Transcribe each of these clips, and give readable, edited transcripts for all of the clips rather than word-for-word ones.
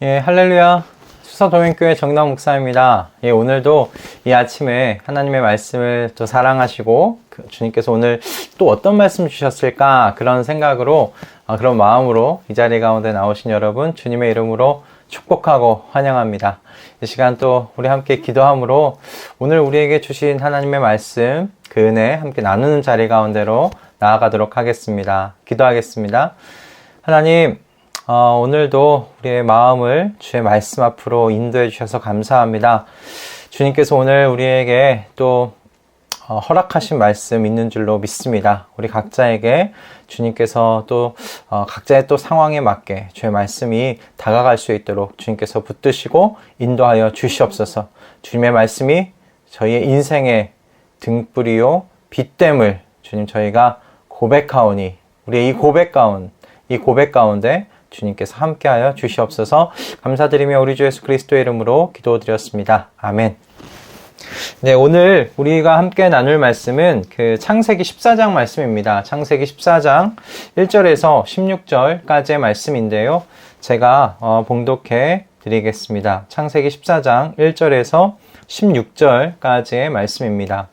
예, 할렐루야. 수서도민교회 정당 목사입니다. 예, 오늘도 이 아침에 하나님의 말씀을 또 사랑하시고 주님께서 오늘 또 어떤 말씀 주셨을까 그런 생각으로 그런 마음으로 이 자리 가운데 나오신 여러분 주님의 이름으로 축복하고 환영합니다. 이 시간 또 우리 함께 기도함으로 오늘 우리에게 주신 하나님의 말씀 그 은혜 함께 나누는 자리 가운데로 나아가도록 하겠습니다. 기도하겠습니다. 하나님, 오늘도 우리의 마음을 주의 말씀 앞으로 인도해 주셔서 감사합니다. 주님께서 오늘 우리에게 또 허락하신 말씀 있는 줄로 믿습니다. 우리 각자에게 주님께서 또 각자의 또 상황에 맞게 주의 말씀이 다가갈 수 있도록 주님께서 붙드시고 인도하여 주시옵소서. 주님의 말씀이 저희의 인생의 등불이요 빛됨을 주님 저희가 고백하오니 우리의 이 고백 가운데 주님께서 함께하여 주시옵소서. 감사드리며 우리 주 예수 그리스도의 이름으로 기도드렸습니다. 아멘. 네, 오늘 우리가 함께 나눌 말씀은 창세기 14장 말씀입니다. 창세기 14장 1절에서 16절까지의 말씀인데요. 제가 봉독해 드리겠습니다. 창세기 14장 1절에서 16절까지의 말씀입니다.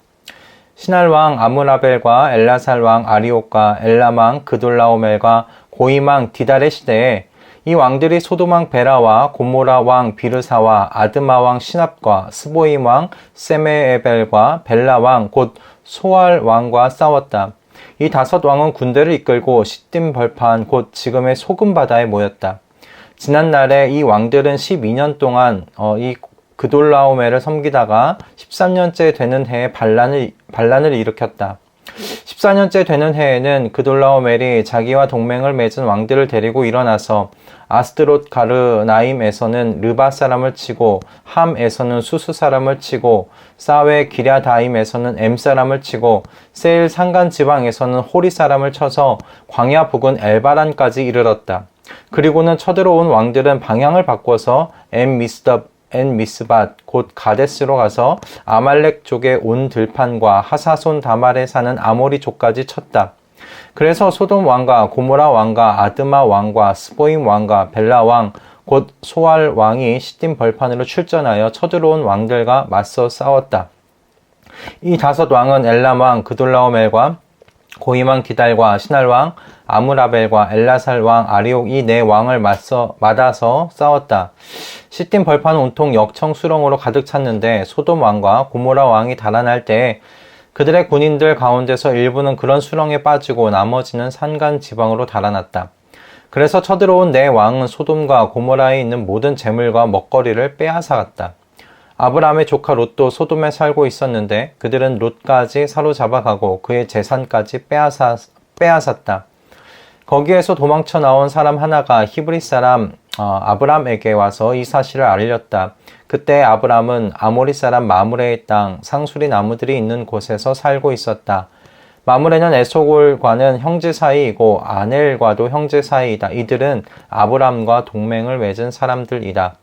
시날왕 아므라벨과 엘라살왕 아리옥과 엘람왕 그돌라오멜과 고임왕 디달의 시대에 이 왕들이 소돔왕 베라와 고모라 왕 비르사와 아드마 왕 시납과 스보임 왕 세메에벨과 벨라 왕 곧 소알 왕과 싸웠다. 이 다섯 왕은 군대를 이끌고 시딤 벌판 곧 지금의 소금 바다에 모였다. 지난날에 이 왕들은 12년 동안 이 그돌라오멜을 섬기다가 13년째 되는 해에 반란을 일으켰다. 14년째 되는 해에는 그돌라오멜이 자기와 동맹을 맺은 왕들을 데리고 일어나서 아스드롯 가르나임에서는 르바 사람을 치고 함에서는 수수 사람을 치고 사웨 기랴다임에서는 엠 사람을 치고 세일 산간 지방에서는 호리 사람을 쳐서 광야 북은 엘바란까지 이르렀다. 그리고는 쳐들어온 왕들은 방향을 바꿔서 엔 미스밭 곧 가데스로 가서 아말렉 족의 온 들판과 하사손 다말에 사는 아모리 족까지 쳤다. 그래서 소돔 왕과 고모라 왕과 아드마 왕과 스보임 왕과 벨라 왕 곧 소알 왕이 시딤 벌판으로 출전하여 쳐들어온 왕들과 맞서 싸웠다. 이 다섯 왕은 엘람 왕 그돌라오멜과 고임왕 기달과 시날왕 아므라벨과 엘라살 왕 아리옥 이 네 왕을 맞아서 싸웠다. 시딤 벌판은 온통 역청 수렁으로 가득 찼는데 소돔 왕과 고모라 왕이 달아날 때에 그들의 군인들 가운데서 일부는 그런 수렁에 빠지고 나머지는 산간 지방으로 달아났다. 그래서 쳐들어온 네 왕은 소돔과 고모라에 있는 모든 재물과 먹거리를 빼앗아갔다. 아브라함의 조카 롯도 소돔에 살고 있었는데 그들은 롯까지 사로잡아가고 그의 재산까지 빼앗았다. 거기에서 도망쳐 나온 사람 하나가 히브리 사람 아브람에게 와서 이 사실을 알렸다. 그때 아브람은 아모리 사람 마므레의 땅 상수리 나무들이 있는 곳에서 살고 있었다. 마므레는 에소골과는 형제 사이이고 아넬과도 형제 사이이다. 이들은 아브람과 동맹을 맺은 사람들이다.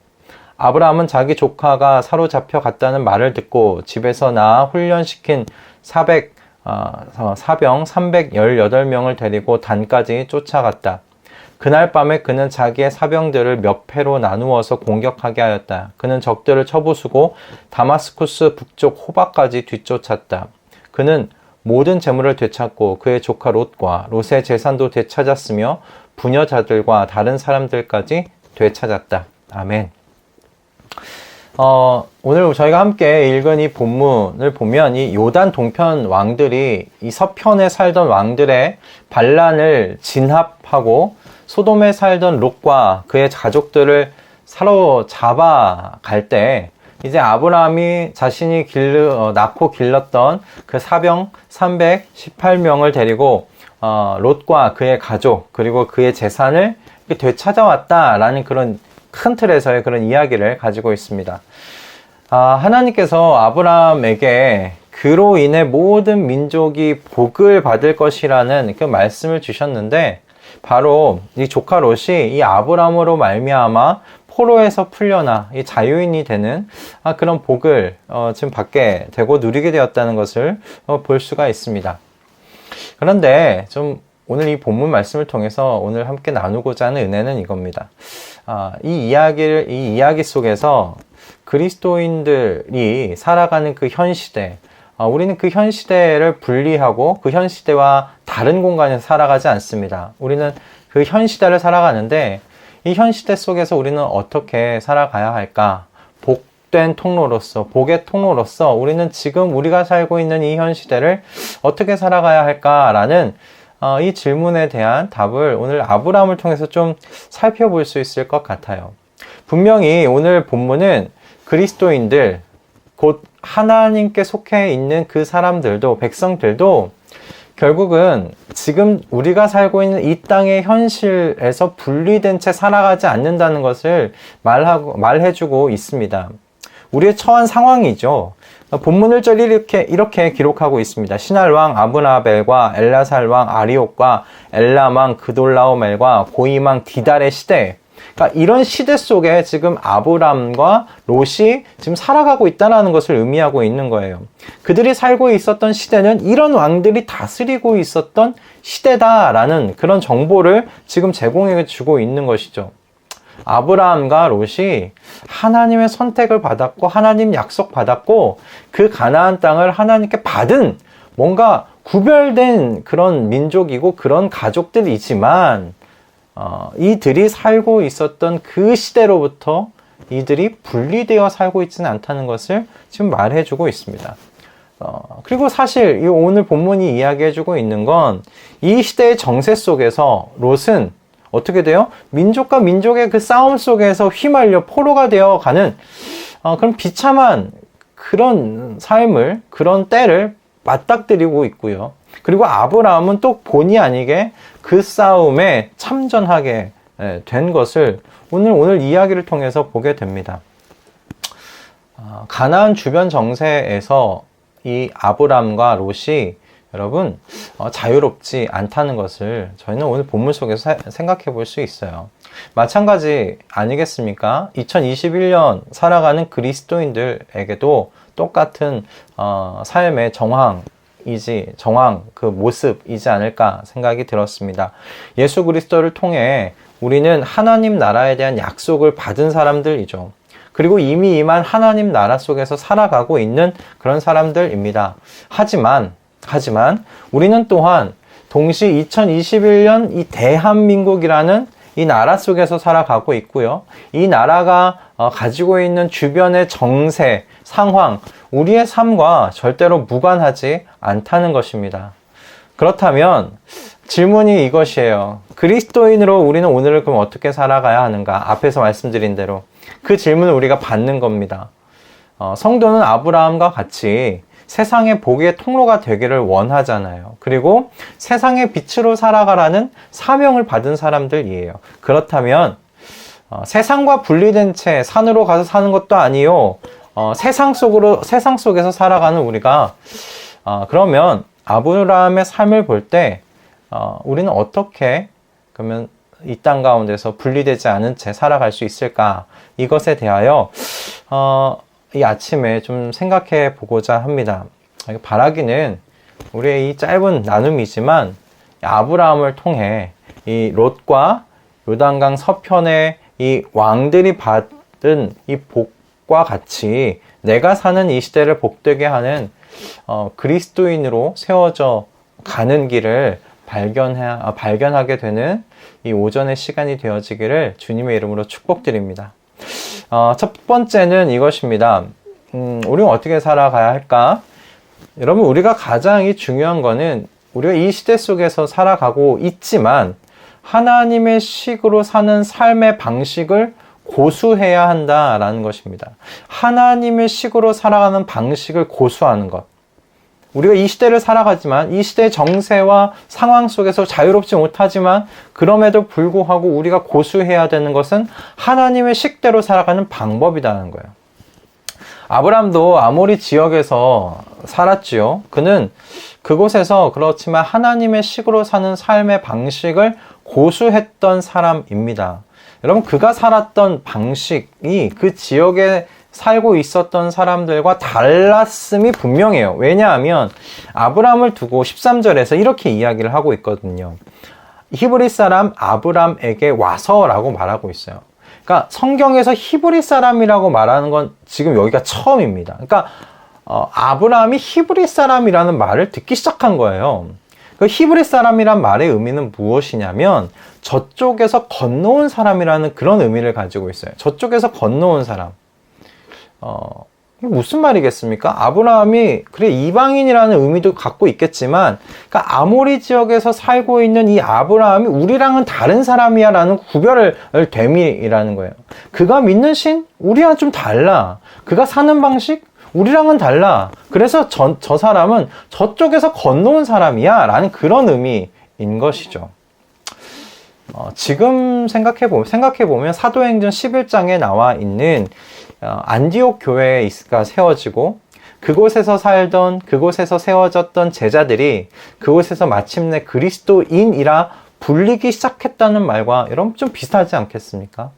아브라함은 자기 조카가 사로잡혀 갔다는 말을 듣고 집에서 낳아 훈련시킨 사병 318명을 데리고 단까지 쫓아갔다. 그날 밤에 그는 자기의 사병들을 몇 패로 나누어서 공격하게 하였다. 그는 적들을 쳐부수고 다마스쿠스 북쪽 호바까지 뒤쫓았다. 그는 모든 재물을 되찾고 그의 조카 롯과 롯의 재산도 되찾았으며 부녀자들과 다른 사람들까지 되찾았다. 아멘. 오늘 저희가 함께 읽은 이 본문을 보면 이 요단 동편 왕들이 이 서편에 살던 왕들의 반란을 진압하고 소돔에 살던 롯과 그의 가족들을 사로잡아 갈 때 이제 아브라함이 자신이 낳고 길렀던 그 사병 318명을 데리고 롯과 그의 가족 그리고 그의 재산을 되찾아왔다라는 그런 큰 틀에서의 그런 이야기를 가지고 있습니다. 하나님께서 아브라함에게 그로 인해 모든 민족이 복을 받을 것이라는 그 말씀을 주셨는데 바로 이 조카 롯이 이 아브라함으로 말미암아 포로에서 풀려나 이 자유인이 되는 그런 복을 지금 받게 되고 누리게 되었다는 것을 볼 수가 있습니다. 그런데 좀 오늘 이 본문 말씀을 통해서 오늘 함께 나누고자 하는 은혜는 이겁니다. 이 이야기 속에서 그리스도인들이 살아가는 그 현 시대, 우리는 그 현 시대를 분리하고 그 현 시대와 다른 공간에서 살아가지 않습니다. 우리는 그 현 시대를 살아가는데 이 현 시대 속에서 우리는 어떻게 살아가야 할까? 복된 통로로서, 복의 통로로서 우리는 지금 우리가 살고 있는 이 현 시대를 어떻게 살아가야 할까라는 이 질문에 대한 답을 오늘 아브라함을 통해서 좀 살펴볼 수 있을 것 같아요. 분명히 오늘 본문은 그리스도인들, 곧 하나님께 속해 있는 그 사람들도, 백성들도 결국은 지금 우리가 살고 있는 이 땅의 현실에서 분리된 채 살아가지 않는다는 것을 말해주고 있습니다. 우리의 처한 상황이죠. 본문을 이렇게 기록하고 있습니다. 신할 왕 아브나벨과 엘라살 왕 아리옥과 엘람 왕 그돌라오멜과 고임 왕 디달의 시대. 그러니까 이런 시대 속에 지금 아브람과 롯이 지금 살아가고 있다는 것을 의미하고 있는 거예요. 그들이 살고 있었던 시대는 이런 왕들이 다스리고 있었던 시대다라는 그런 정보를 지금 제공해 주고 있는 것이죠. 아브라함과 롯이 하나님의 선택을 받았고 하나님 약속 받았고 그 가나안 땅을 하나님께 받은 뭔가 구별된 그런 민족이고 그런 가족들이지만 이들이 살고 있었던 그 시대로부터 이들이 분리되어 살고 있지는 않다는 것을 지금 말해주고 있습니다. 그리고 사실 오늘 본문이 이야기해주고 있는 건 이 시대의 정세 속에서 롯은 어떻게 돼요? 민족과 민족의 그 싸움 속에서 휘말려 포로가 되어가는 그런 비참한 그런 삶을, 그런 때를 맞닥뜨리고 있고요. 그리고 아브라함은 또 본의 아니게 그 싸움에 참전하게 된 것을 오늘 이야기를 통해서 보게 됩니다. 가나안 주변 정세에서 이 아브람과 롯이 여러분 자유롭지 않다는 것을 저희는 오늘 본문 속에서 생각해 볼 수 있어요. 마찬가지 아니겠습니까? 2021년 살아가는 그리스도인들에게도 똑같은 삶의 정황 그 모습이지 않을까 생각이 들었습니다. 예수 그리스도를 통해 우리는 하나님 나라에 대한 약속을 받은 사람들이죠. 그리고 이미 임한 하나님 나라 속에서 살아가고 있는 그런 사람들입니다. 하지만 우리는 또한 동시 2021년 이 대한민국이라는 이 나라 속에서 살아가고 있고요. 이 나라가 가지고 있는 주변의 정세, 상황, 우리의 삶과 절대로 무관하지 않다는 것입니다. 그렇다면 질문이 이것이에요. 그리스도인으로 우리는 오늘을 그럼 어떻게 살아가야 하는가? 앞에서 말씀드린 대로 그 질문을 우리가 받는 겁니다. 성도는 아브라함과 같이 세상의 복의 통로가 되기를 원하잖아요. 그리고 세상의 빛으로 살아가라는 사명을 받은 사람들이에요. 그렇다면 세상과 분리된 채 산으로 가서 사는 것도 아니요. 세상 속에서 살아가는 우리가 그러면 아브라함의 삶을 볼 때 우리는 어떻게 그러면 이 땅 가운데서 분리되지 않은 채 살아갈 수 있을까? 이것에 대하여 이 아침에 좀 생각해 보고자 합니다. 바라기는 우리의 이 짧은 나눔이지만 아브라함을 통해 이 롯과 요단강 서편의 이 왕들이 받은 이 복과 같이 내가 사는 이 시대를 복되게 하는 그리스도인으로 세워져 가는 길을 발견하게 되는 이 오전의 시간이 되어지기를 주님의 이름으로 축복드립니다. 첫 번째는 이것입니다. 우리는 어떻게 살아가야 할까? 여러분, 우리가 가장 중요한 거는 우리가 이 시대 속에서 살아가고 있지만 하나님의 식으로 사는 삶의 방식을 고수해야 한다라는 것입니다. 하나님의 식으로 살아가는 방식을 고수하는 것. 우리가 이 시대를 살아가지만 이 시대의 정세와 상황 속에서 자유롭지 못하지만 그럼에도 불구하고 우리가 고수해야 되는 것은 하나님의 식대로 살아가는 방법이라는 거예요. 아브람도 아모리 지역에서 살았지요. 그는 그곳에서 그렇지만 하나님의 식으로 사는 삶의 방식을 고수했던 사람입니다. 여러분, 그가 살았던 방식이 그 지역에 살고 있었던 사람들과 달랐음이 분명해요. 왜냐하면 아브라함을 두고 13절에서 이렇게 이야기를 하고 있거든요. 히브리 사람 아브람에게 와서라고 말하고 있어요. 그러니까 성경에서 히브리 사람이라고 말하는 건 지금 여기가 처음입니다. 그러니까 아브라함이 히브리 사람이라는 말을 듣기 시작한 거예요. 그 히브리 사람이란 말의 의미는 무엇이냐면 저쪽에서 건너온 사람이라는 그런 의미를 가지고 있어요. 저쪽에서 건너온 사람. 무슨 말이겠습니까? 아브라함이 그래 이방인이라는 의미도 갖고 있겠지만, 그러니까 아모리 지역에서 살고 있는 이 아브라함이 우리랑은 다른 사람이야 라는 구별을 됨이라는 거예요. 그가 믿는 신? 우리랑 좀 달라. 그가 사는 방식? 우리랑은 달라. 그래서 저 사람은 저쪽에서 건너온 사람이야 라는 그런 의미인 것이죠. 지금 생각해보면 사도행전 11장에 나와 있는 안디옥 교회가 세워지고 그곳에서 세워졌던 제자들이 그곳에서 마침내 그리스도인이라 불리기 시작했다는 말과 여러분 좀 비슷하지 않겠습니까?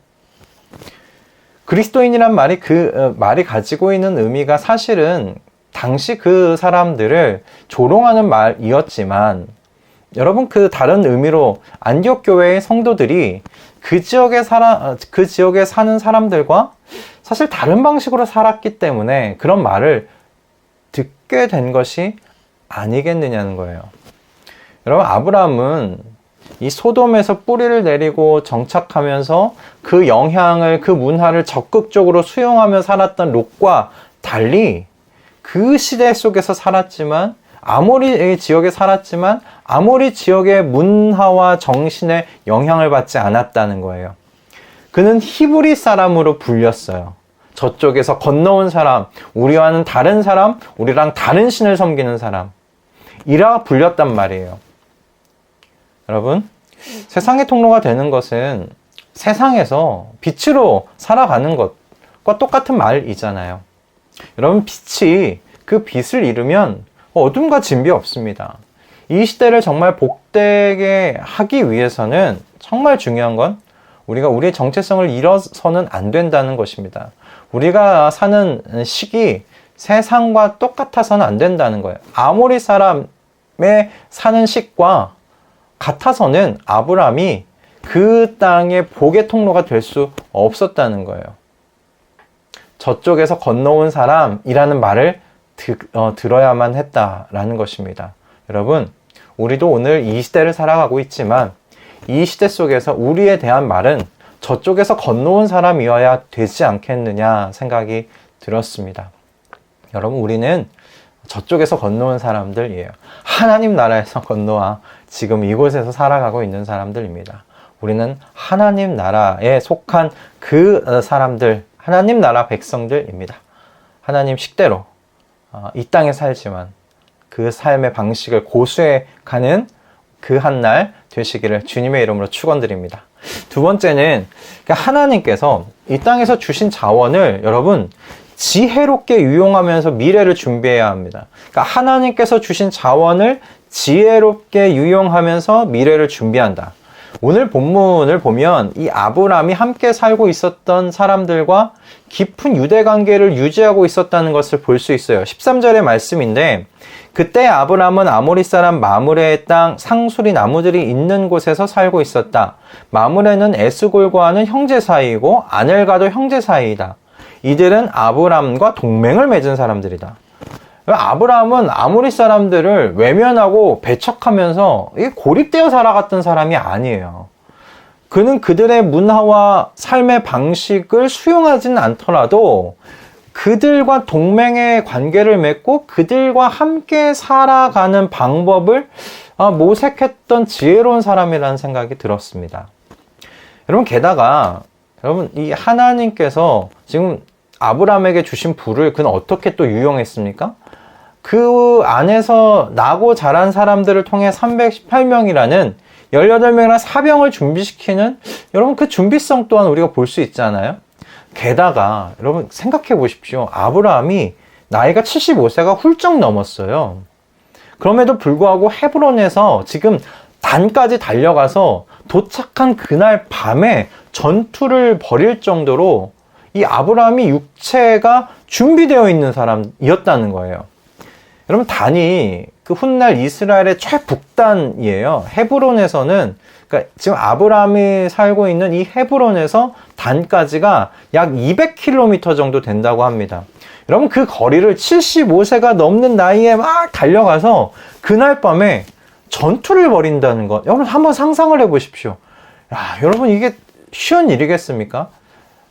그리스도인이란 말이 가지고 있는 의미가 사실은 당시 그 사람들을 조롱하는 말이었지만, 여러분 그 다른 의미로 안디옥 교회의 성도들이 그 지역에 사는 사람들과 사실 다른 방식으로 살았기 때문에 그런 말을 듣게 된 것이 아니겠느냐는 거예요. 여러분 아브라함은 이 소돔에서 뿌리를 내리고 정착하면서 그 영향을, 그 문화를 적극적으로 수용하며 살았던 롯과 달리 그 시대 속에서 살았지만, 아모리 지역에 살았지만 아모리 지역의 문화와 정신에 영향을 받지 않았다는 거예요. 그는 히브리 사람으로 불렸어요. 저쪽에서 건너온 사람, 우리와는 다른 사람, 우리랑 다른 신을 섬기는 사람, 이라 불렸단 말이에요. 여러분, 세상의 통로가 되는 것은 세상에서 빛으로 살아가는 것과 똑같은 말이잖아요. 여러분, 빛이 그 빛을 잃으면 어둠과 진비 없습니다. 이 시대를 정말 복되게 하기 위해서는 정말 중요한 건 우리가 우리의 정체성을 잃어서는 안 된다는 것입니다. 우리가 사는 시기 세상과 똑같아서는 안 된다는 거예요. 아모리 사람의 사는 식과 같아서는 아브라함이 그 땅의 복의 통로가 될 수 없었다는 거예요. 저쪽에서 건너온 사람이라는 말을 들어야만 했다라는 것입니다. 여러분, 우리도 오늘 이 시대를 살아가고 있지만 이 시대 속에서 우리에 대한 말은 저쪽에서 건너온 사람이어야 되지 않겠느냐 생각이 들었습니다. 여러분, 우리는 저쪽에서 건너온 사람들이에요. 하나님 나라에서 건너와 지금 이곳에서 살아가고 있는 사람들입니다. 우리는 하나님 나라에 속한 그 사람들, 하나님 나라 백성들입니다. 하나님 식대로 이 땅에 살지만 그 삶의 방식을 고수해 가는 그 한날 되시기를 주님의 이름으로 축원드립니다. 두 번째는 하나님께서 이 땅에서 주신 자원을 여러분 지혜롭게 유용하면서 미래를 준비해야 합니다. 그러니까 하나님께서 주신 자원을 지혜롭게 유용하면서 미래를 준비한다. 오늘 본문을 보면 이 아브라함이 함께 살고 있었던 사람들과 깊은 유대 관계를 유지하고 있었다는 것을 볼 수 있어요. 13절의 말씀인데, 그때 아브라함은 아모리 사람 마므레의 땅 상수리 나무들이 있는 곳에서 살고 있었다. 마므레는 에스골과 하는 형제 사이이고 아넬과도 형제 사이이다. 이들은 아브라함과 동맹을 맺은 사람들이다. 아브라함은 아모리 사람들을 외면하고 배척하면서 고립되어 살아갔던 사람이 아니에요. 그는 그들의 문화와 삶의 방식을 수용하지는 않더라도 그들과 동맹의 관계를 맺고 그들과 함께 살아가는 방법을 모색했던 지혜로운 사람이라는 생각이 들었습니다. 여러분, 게다가 여러분, 이 하나님께서 지금 아브라함에게 주신 부를 그는 어떻게 또 유용했습니까? 그 안에서 나고 자란 사람들을 통해 318명이라는 18명이라는 사병을 준비시키는 여러분 그 준비성 또한 우리가 볼 수 있잖아요. 게다가 여러분 생각해 보십시오. 아브라함이 나이가 75세가 훌쩍 넘었어요. 그럼에도 불구하고 헤브론에서 지금 단까지 달려가서 도착한 그날 밤에 전투를 벌일 정도로 이 아브라함이 육체가 준비되어 있는 사람이었다는 거예요. 여러분, 단이 그 훗날 이스라엘의 최북단이에요. 헤브론에서는, 그러니까 지금 아브라함이 살고 있는 이 헤브론에서 단까지가 약 200km 정도 된다고 합니다. 여러분, 그 거리를 75세가 넘는 나이에 막 달려가서 그날 밤에 전투를 벌인다는 것. 여러분, 한번 상상을 해보십시오. 야, 여러분, 이게 쉬운 일이겠습니까?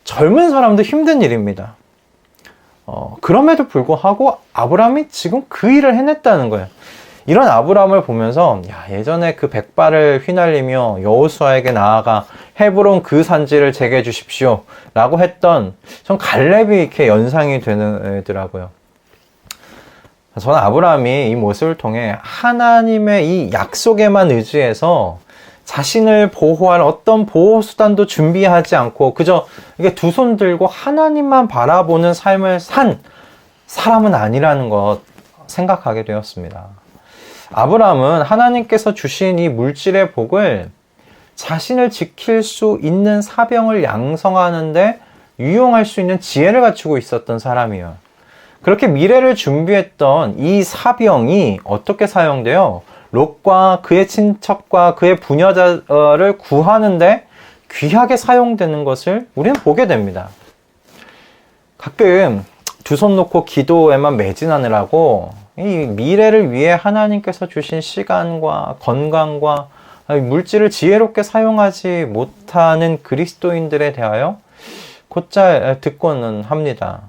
젊은 사람도 힘든 일입니다. 그럼에도 불구하고 아브라함이 지금 그 일을 해냈다는 거예요. 이런 아브라함을 보면서, 야, 예전에 그 백발을 휘날리며 여호수아에게 나아가 헤브론 그 산지를 제게 해 주십시오 라고 했던, 전 갈렙이 이렇게 연상이 되더라고요. 저는 아브라함이 이 모습을 통해 하나님의 이 약속에만 의지해서 자신을 보호할 어떤 보호수단도 준비하지 않고 그저 이게 두 손 들고 하나님만 바라보는 삶을 산 사람은 아니라는 것 생각하게 되었습니다. 아브라함은 하나님께서 주신 이 물질의 복을 자신을 지킬 수 있는 사병을 양성하는데 유용할 수 있는 지혜를 갖추고 있었던 사람이에요. 그렇게 미래를 준비했던 이 사병이 어떻게 사용돼요? 롯과 그의 친척과 그의 부녀자를 구하는데 귀하게 사용되는 것을 우리는 보게 됩니다. 가끔 두 손 놓고 기도에만 매진하느라고 이 미래를 위해 하나님께서 주신 시간과 건강과 물질을 지혜롭게 사용하지 못하는 그리스도인들에 대하여 곧잘 듣고는 합니다.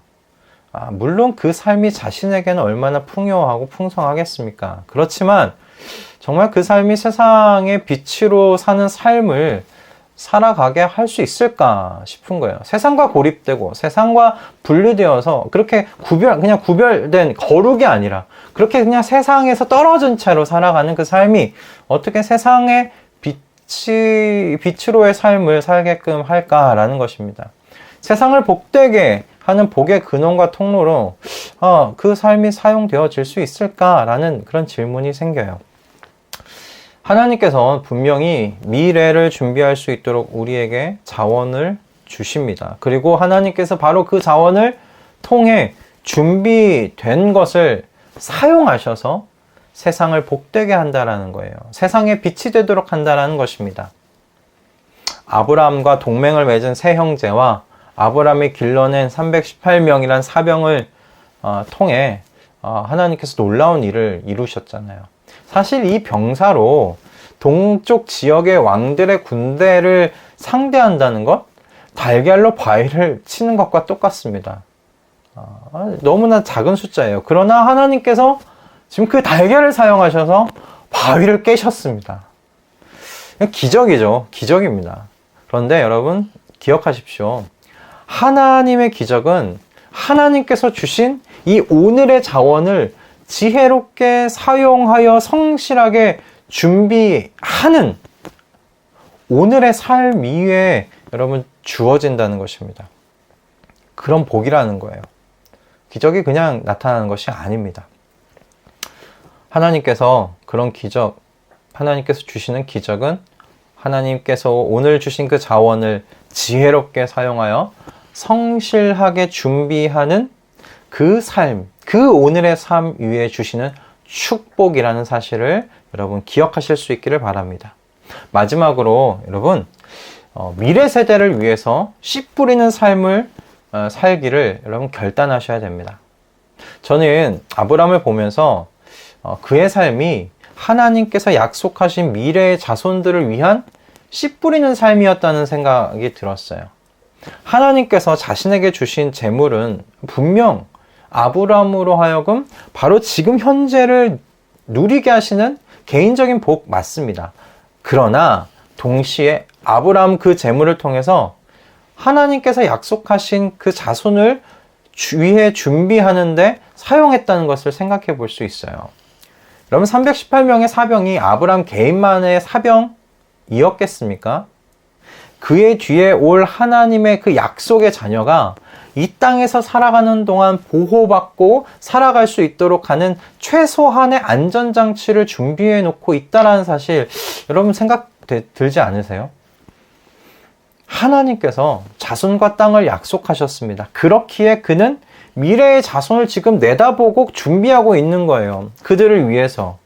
물론 그 삶이 자신에게는 얼마나 풍요하고 풍성하겠습니까? 그렇지만 정말 그 삶이 세상의 빛으로 사는 삶을 살아가게 할 수 있을까 싶은 거예요. 세상과 고립되고 세상과 분리되어서 그렇게 그냥 구별된 거룩이 아니라 그렇게 그냥 세상에서 떨어진 채로 살아가는 그 삶이 어떻게 세상의 빛으로의 삶을 살게끔 할까라는 것입니다. 세상을 복되게 하는 복의 근원과 통로로 그 삶이 사용되어질 수 있을까라는 그런 질문이 생겨요. 하나님께서는 분명히 미래를 준비할 수 있도록 우리에게 자원을 주십니다. 그리고 하나님께서 바로 그 자원을 통해 준비된 것을 사용하셔서 세상을 복되게 한다라는 거예요. 세상에 빛이 되도록 한다라는 것입니다. 아브라함과 동맹을 맺은 세 형제와 아브라함이 길러낸 318명이란 사병을 통해 하나님께서 놀라운 일을 이루셨잖아요. 사실 이 병사로 동쪽 지역의 왕들의 군대를 상대한다는 것, 달걀로 바위를 치는 것과 똑같습니다. 너무나 작은 숫자예요. 그러나 하나님께서 지금 그 달걀을 사용하셔서 바위를 깨셨습니다. 기적이죠. 기적입니다. 그런데 여러분 기억하십시오. 하나님의 기적은 하나님께서 주신 이 오늘의 자원을 지혜롭게 사용하여 성실하게 준비하는 오늘의 삶 위에 여러분 주어진다는 것입니다. 그런 복이라는 거예요. 기적이 그냥 나타나는 것이 아닙니다. 하나님께서 그런 기적, 하나님께서 주시는 기적은 하나님께서 오늘 주신 그 자원을 지혜롭게 사용하여 성실하게 준비하는 그 삶, 그 오늘의 삶 위에 주시는 축복이라는 사실을 여러분 기억하실 수 있기를 바랍니다. 마지막으로 여러분 미래 세대를 위해서 씨 뿌리는 삶을 살기를 여러분 결단하셔야 됩니다. 저는 아브라함을 보면서 그의 삶이 하나님께서 약속하신 미래의 자손들을 위한 씨 뿌리는 삶이었다는 생각이 들었어요. 하나님께서 자신에게 주신 재물은 분명 아브라함으로 하여금 바로 지금 현재를 누리게 하시는 개인적인 복 맞습니다. 그러나 동시에 아브라함 그 재물을 통해서 하나님께서 약속하신 그 자손을 위해 준비하는데 사용했다는 것을 생각해 볼 수 있어요. 여러분 318명의 사병이 아브라함 개인만의 사병이었겠습니까? 그의 뒤에 올 하나님의 그 약속의 자녀가 이 땅에서 살아가는 동안 보호받고 살아갈 수 있도록 하는 최소한의 안전장치를 준비해 놓고 있다는 사실 여러분 생각 들지 않으세요? 하나님께서 자손과 땅을 약속하셨습니다. 그렇기에 그는 미래의 자손을 지금 내다보고 준비하고 있는 거예요. 그들을 위해서.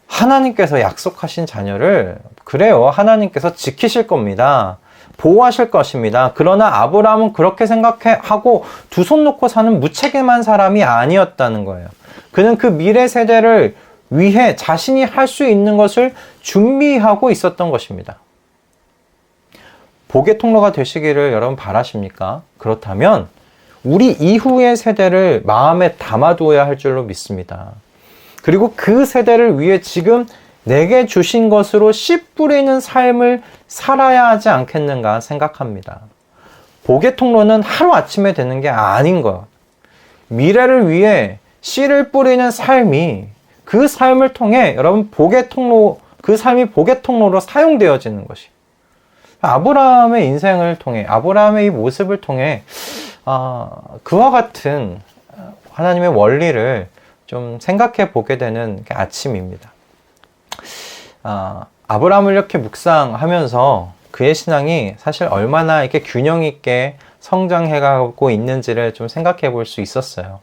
하나님께서 약속하신 자녀를 그래요. 하나님께서 지키실 겁니다. 보호하실 것입니다. 그러나 아브라함은 그렇게 생각하고 두 손 놓고 사는 무책임한 사람이 아니었다는 거예요. 그는 그 미래 세대를 위해 자신이 할 수 있는 것을 준비하고 있었던 것입니다. 복의 통로가 되시기를 여러분 바라십니까? 그렇다면 우리 이후의 세대를 마음에 담아두어야 할 줄로 믿습니다. 그리고 그 세대를 위해 지금 내게 주신 것으로 씨 뿌리는 삶을 살아야 하지 않겠는가 생각합니다. 복의 통로는 하루아침에 되는 게 아닌 것. 미래를 위해 씨를 뿌리는 삶이 그 삶을 통해 여러분 복의 통로, 그 삶이 복의 통로로 사용되어지는 것이. 아브라함의 인생을 통해, 아브라함의 이 모습을 통해 그와 같은 하나님의 원리를 좀 생각해 보게 되는 아침입니다. 아브라함을 이렇게 묵상하면서 그의 신앙이 사실 얼마나 이렇게 균형 있게 성장해가고 있는지를 좀 생각해 볼 수 있었어요.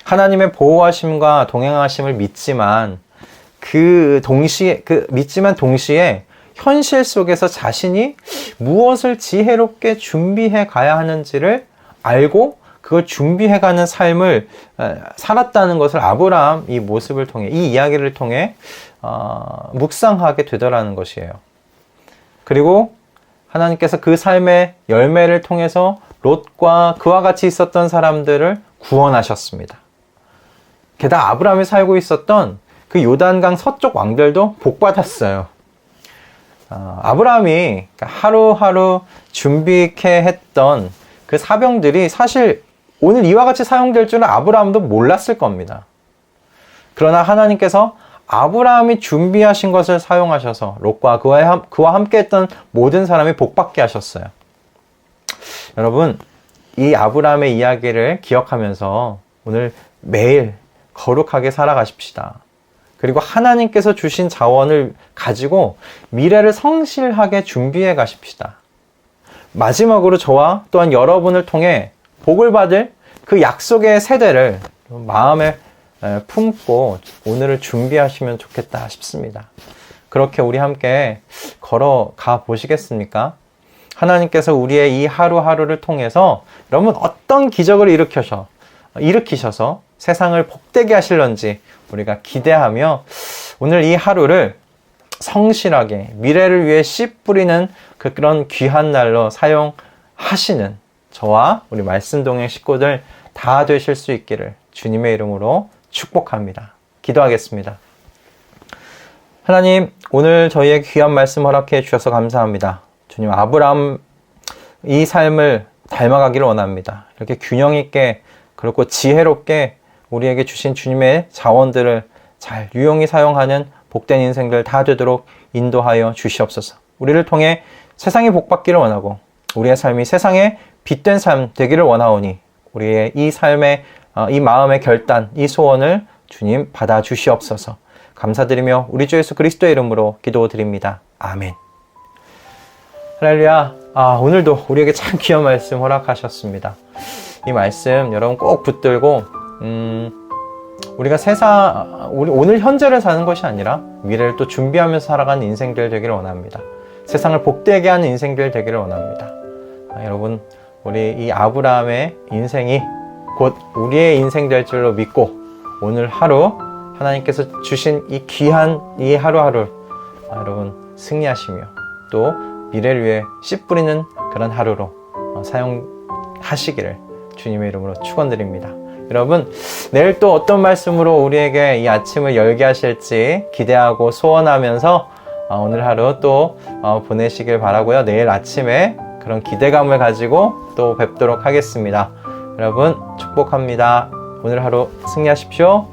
하나님의 보호하심과 동행하심을 믿지만 믿지만 동시에 현실 속에서 자신이 무엇을 지혜롭게 준비해 가야 하는지를 알고 그걸 준비해가는 삶을 살았다는 것을 아브라함 이 모습을 통해, 이 이야기를 통해 묵상하게 되더라는 것이에요. 그리고 하나님께서 그 삶의 열매를 통해서 롯과 그와 같이 있었던 사람들을 구원하셨습니다. 게다가 아브라함이 살고 있었던 그 요단강 서쪽 왕들도 복받았어요. 아브라함이 하루하루 준비케 했던 그 사병들이 사실 오늘 이와 같이 사용될 줄은 아브라함도 몰랐을 겁니다. 그러나 하나님께서 아브라함이 준비하신 것을 사용하셔서 롯과 그와 함께 했던 모든 사람이 복받게 하셨어요. 여러분, 이 아브라함의 이야기를 기억하면서 오늘 매일 거룩하게 살아가십시다. 그리고 하나님께서 주신 자원을 가지고 미래를 성실하게 준비해 가십시다. 마지막으로 저와 또한 여러분을 통해 복을 받을 그 약속의 세대를 마음에 품고 오늘을 준비하시면 좋겠다 싶습니다. 그렇게 우리 함께 걸어가 보시겠습니까? 하나님께서 우리의 이 하루하루를 통해서 여러분 어떤 기적을 일으키셔서 세상을 복되게 하실런지 우리가 기대하며 오늘 이 하루를 성실하게 미래를 위해 씨 뿌리는 그런 귀한 날로 사용하시는 저와 우리 말씀동행 식구들 다 되실 수 있기를 주님의 이름으로 축복합니다. 기도하겠습니다. 하나님, 오늘 저희의 귀한 말씀 허락해 주셔서 감사합니다. 주님, 아브라함 이 삶을 닮아가기를 원합니다. 이렇게 균형 있게 그렇고 지혜롭게 우리에게 주신 주님의 자원들을 잘 유용히 사용하는 복된 인생들 다 되도록 인도하여 주시옵소서. 우리를 통해 세상이 복받기를 원하고 우리의 삶이 세상에 빛된 삶 되기를 원하오니 우리의 이 삶의 이 마음의 결단, 이 소원을 주님 받아 주시옵소서. 감사드리며 우리 주 예수 그리스도의 이름으로 기도드립니다. 아멘. 할렐루야. 오늘도 우리에게 참 귀한 말씀 허락하셨습니다. 이 말씀 여러분 꼭 붙들고 우리가 우리 오늘 현재를 사는 것이 아니라 미래를 또 준비하면서 살아가는 인생들 되기를 원합니다. 세상을 복되게 하는 인생들 되기를 원합니다. 여러분, 우리 이 아브라함의 인생이 곧 우리의 인생 될 줄로 믿고 오늘 하루 하나님께서 주신 이 귀한 이 하루하루 여러분 승리하시며 또 미래를 위해 씨 뿌리는 그런 하루로 사용하시기를 주님의 이름으로 축원드립니다. 여러분, 내일 또 어떤 말씀으로 우리에게 이 아침을 열게 하실지 기대하고 소원하면서 오늘 하루 또 보내시길 바라고요. 내일 아침에 그런 기대감을 가지고 또 뵙도록 하겠습니다. 여러분 축복합니다. 오늘 하루 승리하십시오.